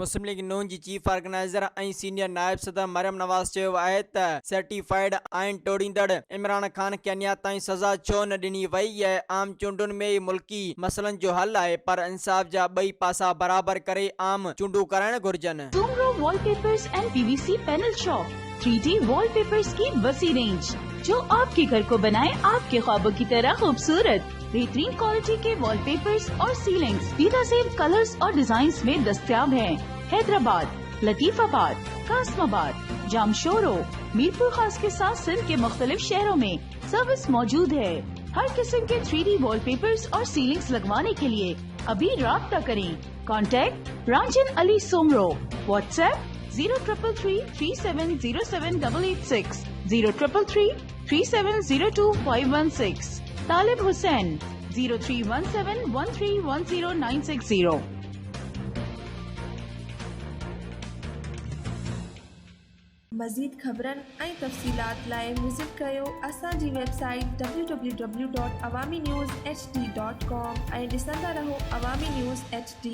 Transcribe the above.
मुस्लिम league नून जी chief organiser ऐं senior नायब सदर मरियम नवाज़ चयो आहे त सर्टिफाइड आइन तोड़ींदड़ इमरान खान खे अञा ताईं सज़ा छो न ॾिनी वई आहे। आम चूंडुनि में मुल्की मसइलनि जो हल आहे, पर इंसाफ़ जा ॿई पासा बराबर करे आम चूंडूं कराइण घुर्जनि। Sumro Wallpapers and PVC Panel Shop 3D wallpapers की वसी रेंज जो आपके घर को बनाए आपके ख्वाबों की तरह खूबसूरत। बेहतरीन क्वालिटी के वॉलपेपर्स और सीलिंग्स बेहतरीन कलर्स और डिजाइन्स में दस्तयाब हैं। हैदराबाद, लतीफाबाद, कासमाबाद, जामशोरो, मीरपुर खास के साथ सिंध के मुख्तलिफ शहरों में सर्विस मौजूद है। हर किस्म के 3D वॉलपेपर्स और सीलिंग्स लगवाने के लिए अभी राब्ता करें। कॉन्टैक्ट रांझन अली सोमरो। व्हाट्सएप 0333370786 03333702 तालिब हुसैन 0317131096 मज़ीद ख़बरनि ऐं तफ़सीलात लाइ विज़िट कयो असांजी वेबसाइट www.awamiNewsHD.com ऐं ॾिसंदा रहो अवामी न्यूज़ HD।